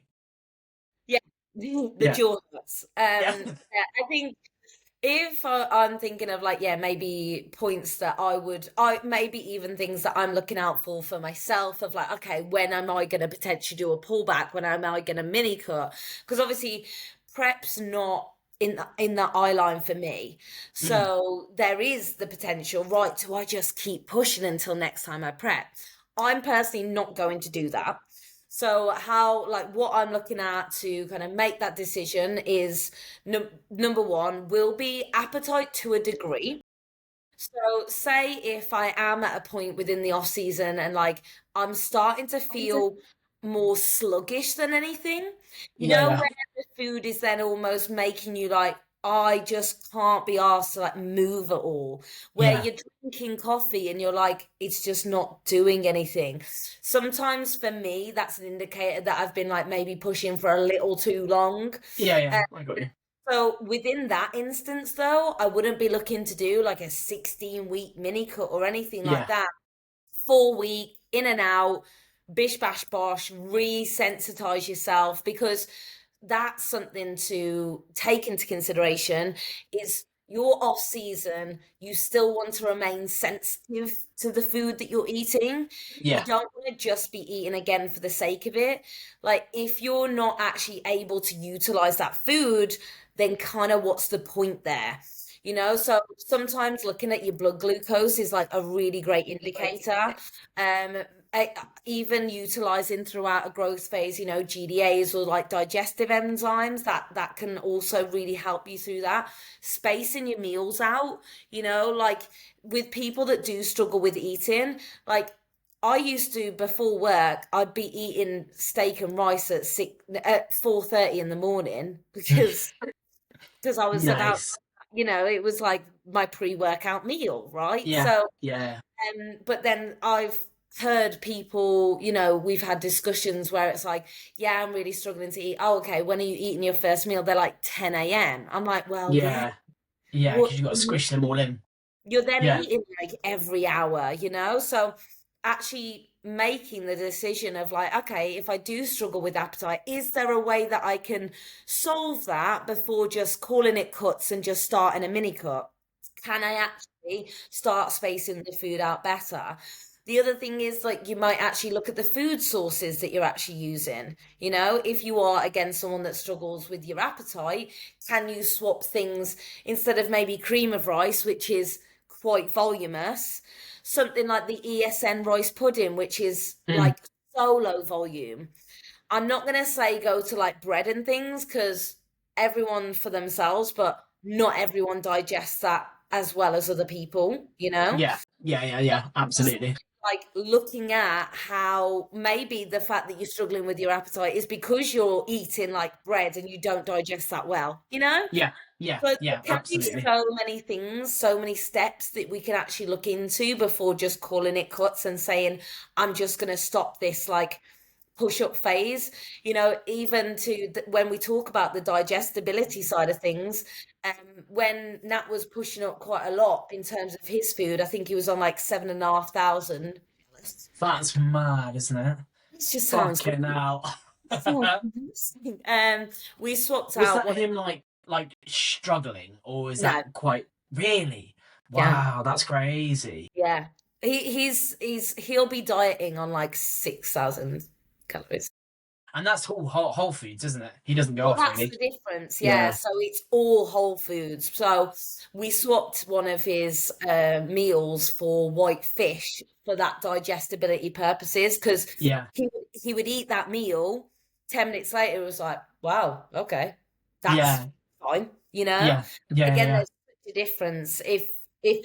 Yeah. The Yeah jaw hurts. yeah Yeah, I think if I'm thinking of like, yeah, maybe points that I maybe even things that I'm looking out for myself of like, okay, when am I going to potentially do a pullback? When am I going to mini cut? Because obviously prep's not in that eye line for me. mm, So there is the potential, right? Do I just keep pushing until next time I prep? I'm personally not going to do that. So how like what I'm looking at to kind of make that decision is number one will be appetite to a degree. So say if I am at a point within the off season and like I'm starting to feel more sluggish than anything, yeah yeah where the food is then almost making you like, I just can't be asked to like move at all. Where yeah you're drinking coffee and you're like, it's just not doing anything. Sometimes for me, that's an indicator that I've been like maybe pushing for a little too long. yeah yeah. I got you. So within that instance, though, I wouldn't be looking to do like a 16-week mini cut or anything like Yeah that. 4 week, in and out, bish bash bosh, resensitize yourself because that's something to take into consideration is you're off season, you still want to remain sensitive to the food that you're eating. You Yeah. don't want to just be eating again for the sake of it. Like, if you're not actually able to utilize that food, then kind of what's the point there? So sometimes looking at your blood glucose is like a really great indicator. Um, Even utilizing throughout a growth phase, GDAs or like digestive enzymes that can also really help you through that. Spacing your meals out, like with people that do struggle with eating, like I used to before work, I'd be eating steak and rice at 4:30 in the morning because I was about, Nice. it was like my pre-workout meal, right? Yeah. So Yeah. but then I've heard people, we've had discussions where it's like, yeah, I'm really struggling to eat. Oh, okay, when are you eating your first meal? They're like 10 a.m. I'm like, well, yeah, Yeah. Yeah. what Because you got to squish them all in. you're then Yeah. eating like every hour, So actually making the decision of like, okay, if I do struggle with appetite, is there a way that I can solve that before just calling it cuts and just starting a mini cut? Can I actually start spacing the food out better? The other thing is like you might actually look at the food sources that you're actually using. If you are again someone that struggles with your appetite, can you swap things instead of maybe cream of rice, which is quite voluminous, something like the ESN rice pudding, which is Mm. like so low volume. I'm not gonna say go to like bread and things because everyone for themselves, but not everyone digests that as well as other people. Yeah. Yeah. Yeah. Yeah. Absolutely. Like looking at how maybe the fact that you're struggling with your appetite is because you're eating like bread and you don't digest that well. Yeah. Yeah. So there Yeah. can be Absolutely. so many things, so many steps that we can actually look into before just calling it cuts and saying, I'm just going to stop this like push up phase. Even when we talk about the digestibility side of things, when Nat was pushing up quite a lot in terms of his food, I think he was on like 7,500. That's mad, isn't it? It just sounds Fucking hell. so interesting. We swapped Was out that one. him like struggling, or is No, that quite really? yeah. Wow, that's crazy. Yeah. He'll be dieting on like 6,000 calories. And that's whole foods, isn't it? He doesn't go Well, off that's really. the difference, yeah. Yeah. So it's all whole foods. So we swapped one of his meals for white fish for that digestibility purposes because Yeah. he would eat that meal. 10 minutes later, it was like, wow, okay, that's Yeah. fine. Yeah. Yeah. Again, Yeah. there's such a difference if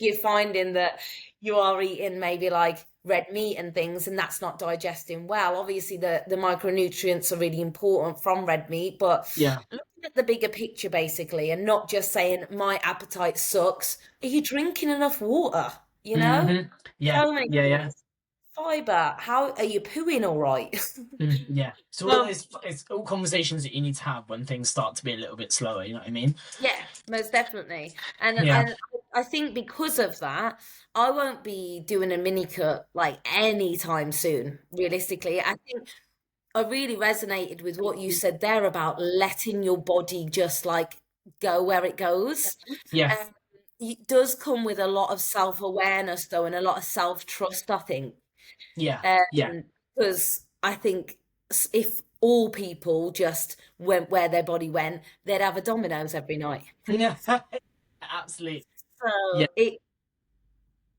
you're finding that you are eating maybe like red meat and things and that's not digesting well. Obviously the micronutrients are really important from red meat, but Yeah. looking at the bigger picture basically and not just saying my appetite sucks. Are you drinking enough water? Hmm. Yeah. So many Yeah. Yeah. things. Fiber, how are you pooing all right? Yeah. So all of So this, it's all conversations that you need to have when things start to be a little bit slower. You know what I mean? yeah, most definitely. And Yeah. and I think because of that, I won't be doing a mini cut like anytime soon, realistically. I think I really resonated with what you said there about letting your body just like go where it goes. Yeah. Um, it does come with a lot of self-awareness though, and a lot of self-trust, I think. Yeah. Yeah. Because I think if all people just went where their body went, they'd have a Domino's every night. Yeah. Absolutely. Yeah. So it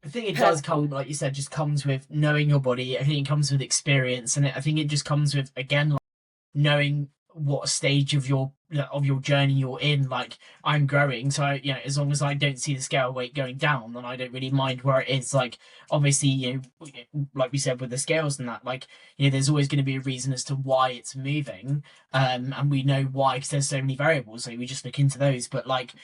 I think it per- does come, like you said, just comes with knowing your body. I think it comes with experience, and I think it just comes with again, like, knowing what stage of your journey you're in. Like I'm growing, so as long as I don't see the scale weight going down, then I don't really mind where it is. Like obviously, like we said with the scales and that, like there's always going to be a reason as to why it's moving, and we know why because there's so many variables. So we just look into those. But like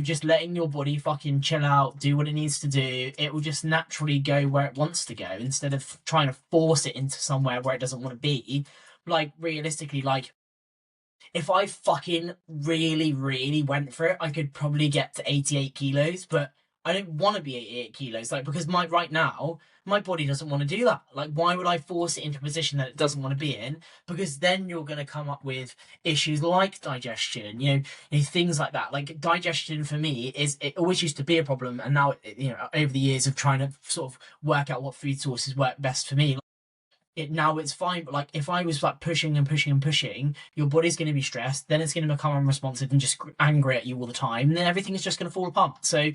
just letting your body fucking chill out, do what it needs to do. It will just naturally go where it wants to go instead of trying to force it into somewhere where it doesn't want to be. Like realistically, like if I fucking really, really went for it, I could probably get to 88 kilos, but I don't want to be 88 kilos, like, because right now, my body doesn't want to do that. Like, why would I force it into a position that it doesn't want to be in? Because then you're going to come up with issues like digestion, things like that. Like, digestion for me it always used to be a problem. And now, over the years of trying to sort of work out what food sources work best for me, now it's fine. But like, if I was like pushing and pushing and pushing, your body's going to be stressed, then it's going to become unresponsive and just angry at you all the time, and then everything is just going to fall apart. So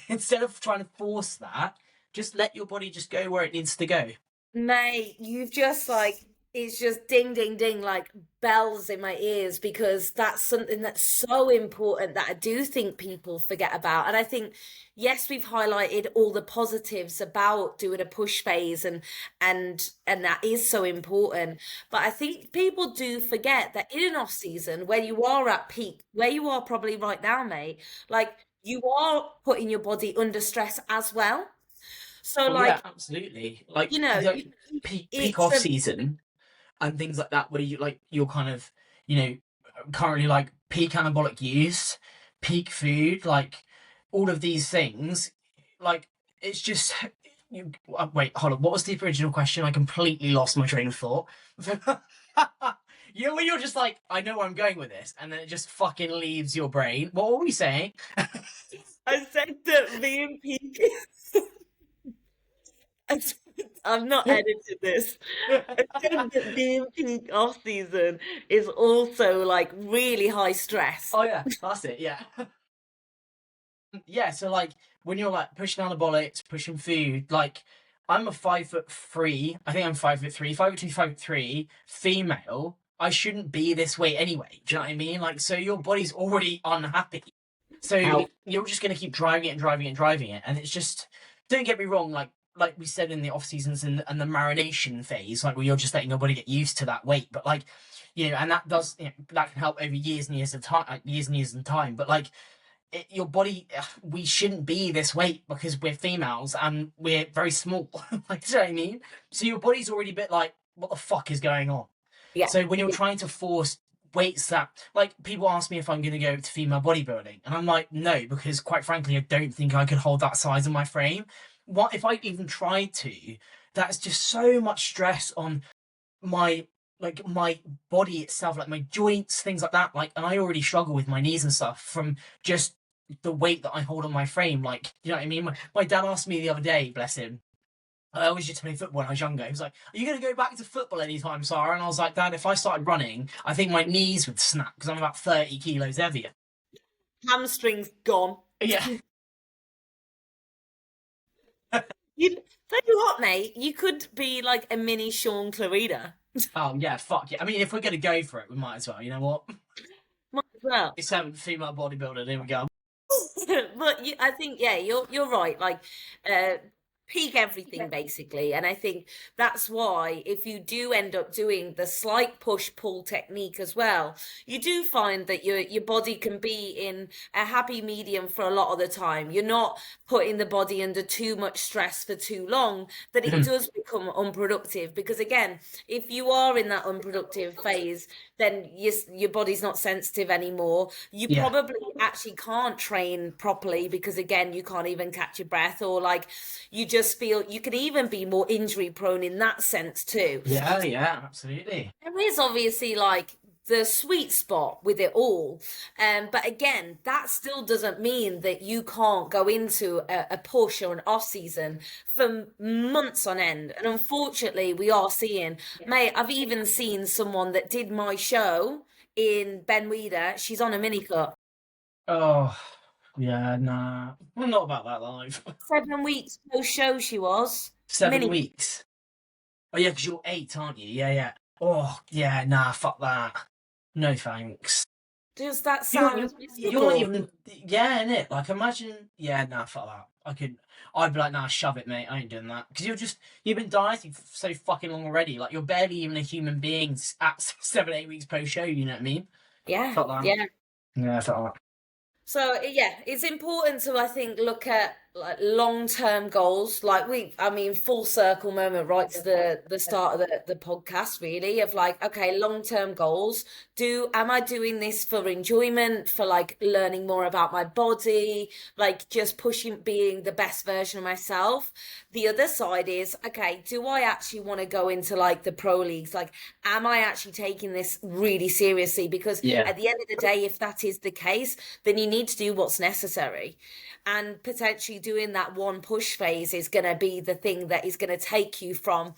instead of trying to force that, just let your body just go where it needs to go. Mate, you've just like, it's just ding, ding, ding, like bells in my ears, because that's something that's so important that I do think people forget about. And I think, yes, we've highlighted all the positives about doing a push phase, and that is so important. But I think people do forget that in an off season, where you are at peak, where you are probably right now, mate, like you are putting your body under stress as well. So Oh yeah, like, absolutely. Like, you know, peak it's off a season and things like that, where you're kind of, you know currently, like, peak anabolic use, peak food, like, all of these things, like, it's just wait, hold on, what was the original question? I completely lost my train of thought. When you're just like, I know where I'm going with this, and then it just fucking leaves your brain. What were we saying? I said that being peak. I said, I'm not editing this. I said that being peak off season is also like really high stress. Oh yeah, that's it. Yeah. Yeah, so like, when you're like pushing anabolics, pushing food, like, I'm a 5'3". I think I'm 5'3", 5'2", 5'3", female. I shouldn't be this way anyway. Do you know what I mean? Like, so your body's already unhappy. So Out. you're just gonna keep driving it and driving it and driving it. And it's just, don't get me wrong, like we said in the off seasons and the marination phase, like, where you're just letting your body get used to that weight. But like, and that does, that can help over years and years of time, years and years of time. But like, your body, we shouldn't be this weight because we're females and we're very small. Like, do you know what I mean? So your body's already a bit like, what the fuck is going on? Yeah. So when you're trying to force weights that, like, people ask me if I'm going to go to female bodybuilding, and I'm like, no, because quite frankly, I don't think I could hold that size in my frame. What if I even tried to? That's just so much stress on my my body itself, like my joints, things like that. Like, and I already struggle with my knees and stuff from just the weight that I hold on my frame. Like, you know what I mean? My dad asked me the other day, bless him. I always used to play football when I was younger. He was like, "Are you going to go back to football anytime, Sarah?" And I was like, "Dad, if I started running, I think my knees would snap because I'm about 30 kilos heavier." Hamstrings gone. Yeah. You tell you what, mate, you could be like a mini Sean Clarita. Oh yeah, fuck yeah. I mean, if we're gonna go for it, we might as well. You know what? Might as well. It's having female bodybuilder. There we go. But I think, yeah, you're right. Like, uh, peak everything basically, and I think that's why if you do end up doing the slight push pull technique as well, you do find that your body can be in a happy medium for a lot of the time. You're not putting the body under too much stress for too long, that it does become unproductive. Because again, if you are in that unproductive phase, then your body's not sensitive anymore. You Yeah. probably actually can't train properly because again, you can't even catch your breath, or like you just feel you can even be more injury prone in that sense too. Yeah. Yeah. Absolutely. There is obviously like the sweet spot with it all. But again, that still doesn't mean that you can't go into a push or an off season for months on end. And unfortunately, we are seeing, mate, I've even seen someone that did my show in Ben Weeder. She's on a mini cut. Oh, yeah, nah. I'm not about that life. 7 weeks post show she was. Seven Mini. weeks. Oh, yeah, because you're 8, aren't you? Yeah, yeah. Oh, yeah, nah, fuck that. No thanks. Does that You're, sound you're not miserable? even, yeah, innit? Like, imagine, yeah, nah, fuck that. I'd be like, nah, shove it, mate. I ain't doing that. Because you've been dieting for so fucking long already. Like, you're barely even a human being at 7, 8 weeks post show, you know what I mean? Yeah, Fuck that. yeah. Yeah, fuck that. So yeah, it's important to I think look at like long-term goals, like I mean, full circle moment right to the start of the podcast, really, of like, okay, long-term goals. Am I doing this for enjoyment, for like learning more about my body, like just pushing, being the best version of myself? The other side is, okay, do I actually want to go into like the pro leagues? Like, am I actually taking this really seriously? Because Yeah. at the end of the day, if that is the case, then you need to do what's necessary. And potentially doing that one push phase is going to be the thing that is going to take you from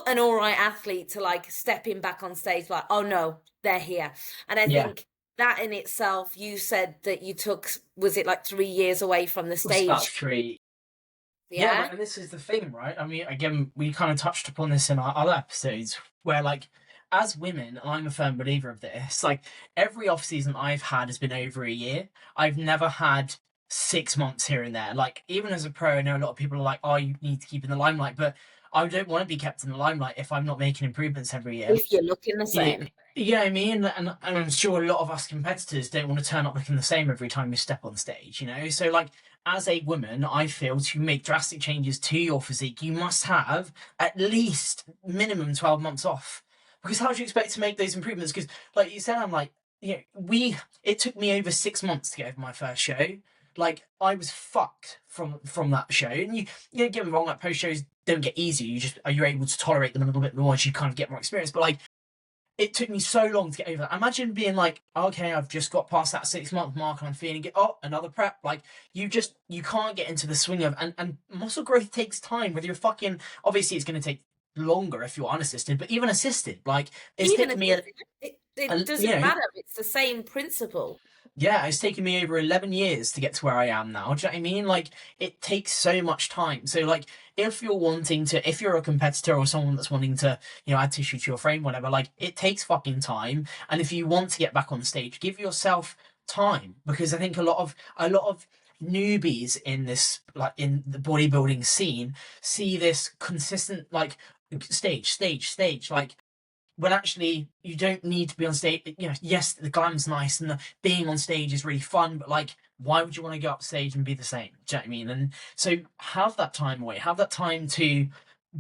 an all right athlete to like stepping back on stage, like, oh no, they're here. And I Yeah. think that in itself, you said that you took, was it like 3 years away from the It's about stage? 3. Yeah, Yeah. and this is the thing, right? I mean, again, we kind of touched upon this in our other episodes, where like, as women, and I'm a firm believer of this, like every off season I've had has been over a year. I've never had 6 months here and there. Like, even as a pro, I know a lot of people are like, oh, you need to keep in the limelight, but I don't want to be kept in the limelight if I'm not making improvements every year. If you're looking the Yeah, same. you know what I mean? And I'm sure a lot of us competitors don't want to turn up looking the same every time we step on stage, you know? So, like, as a woman, I feel to make drastic changes to your physique, you must have at least minimum 12 months off. Because how do you expect to make those improvements? Because, like you said, I'm like, you know, it took me over 6 months to get over my first show. Like, I was fucked from that show. And you don't get me wrong, like, post shows don't get easier. You're able to tolerate them a little bit more as you kind of get more experience. But, like, it took me so long to get over that. Imagine being like, okay, I've just got past that 6 month mark and I'm feeling it. Oh, another prep. Like, you can't get into the swing of, and muscle growth takes time. Whether you're fucking, obviously it's going to take longer if you're unassisted, but even assisted, like, it's Even taken if me it you doesn't know, matter, it's the same principle. yeah, it's taken me over 11 years to get to where I am now. Do you know what I mean? Like, it takes so much time. So, like, if you're a competitor or someone that's wanting to, add tissue to your frame, whatever, like, it takes fucking time. And if you want to get back on stage, give yourself time. Because I think a lot of newbies in this, like, in the bodybuilding scene, see this consistent, like, stage, like, when actually you don't need to be on stage. Yes, the glam's nice and the being on stage is really fun, but like, why would you want to go up stage and be the same? Do you know what I mean? And so have that time away, have that time to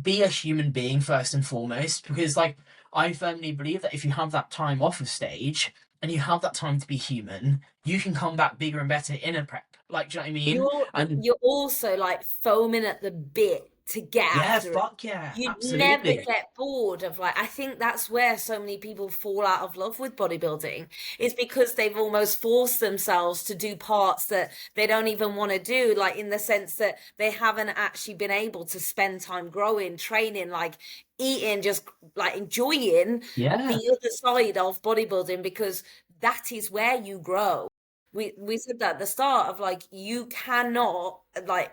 be a human being first and foremost, because like, I firmly believe that if you have that time off of stage and you have that time to be human, you can come back bigger and better in a prep. Like, do you know what I mean? And You're also like foaming at the bit to get yeah, after it. fuck yeah, You never absolutely. get bored of like, I think that's where so many people fall out of love with bodybuilding, is because they've almost forced themselves to do parts that they don't even want to do, like in the sense that they haven't actually been able to spend time growing, training, like eating, just like enjoying Yeah, the other side of bodybuilding, because that is where you grow. We said that at the start of like, you cannot like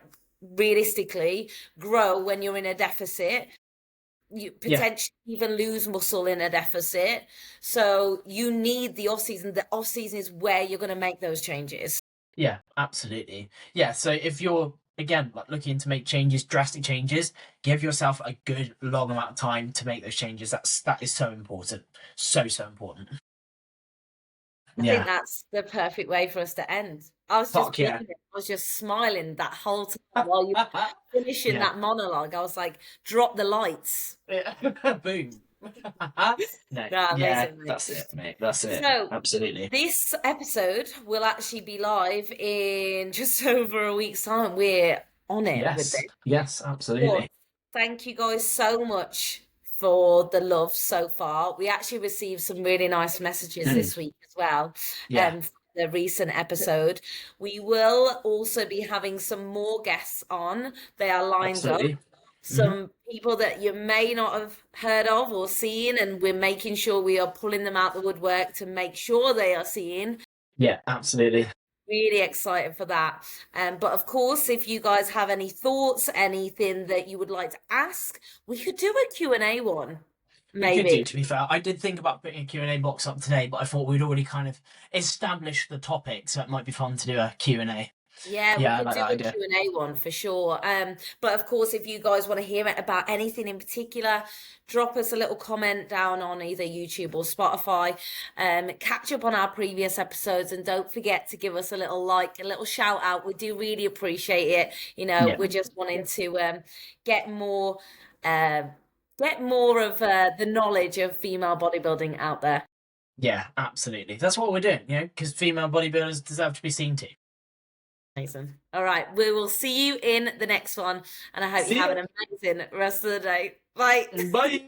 realistically grow when you're in a deficit. You yeah. potentially even lose muscle in a deficit. So you need the off season. The off season is where you're going to make those changes. Yeah, absolutely. Yeah, so if you're again like looking to make changes, drastic changes, give yourself a good long amount of time to make those changes. That is so important. So important. I think Yeah. that's the perfect way for us to end. I was just Fuck yeah. beaming. I was just smiling that whole time while you were finishing Yeah. that monologue. I was like, drop the lights. Yeah. Boom. No. No, Yeah, amazing, mate. that's it, mate. That's it. So Absolutely. this episode will actually be live in just over a week's time. We're on it with Yes. this. Yes, But absolutely. thank you guys so much for the love so far. We actually received some really nice messages Mm. this week as well. Yeah, For the recent episode. We will also be having some more guests on. They are lined up. absolutely. Hmm. Some people that you may not have heard of or seen, and we're making sure we are pulling them out the woodwork to make sure they are seen. Yeah, absolutely. Really excited for that. But of course, if you guys have any thoughts, anything that you would like to ask, we could do a Q&A one, We could do, maybe. to be fair. I did think about putting a Q&A box up today, but I thought we'd already kind of established the topic, so it might be fun to do a Q&A. Yeah, we Yeah, I could like do that a idea. Q&A one for sure. But of course, if you guys want to hear it about anything in particular, drop us a little comment down on either YouTube or Spotify. Catch up on our previous episodes and don't forget to give us a little like, a little shout out. We do really appreciate it. You know, Yeah, we're just wanting to get more uh, get more of the knowledge of female bodybuilding out there. yeah, absolutely. That's what we're doing, you know, because female bodybuilders deserve to be seen too. Amazing. All right, we will see you in the next one, and I hope you See have ya. an amazing rest of the day. Bye. Bye.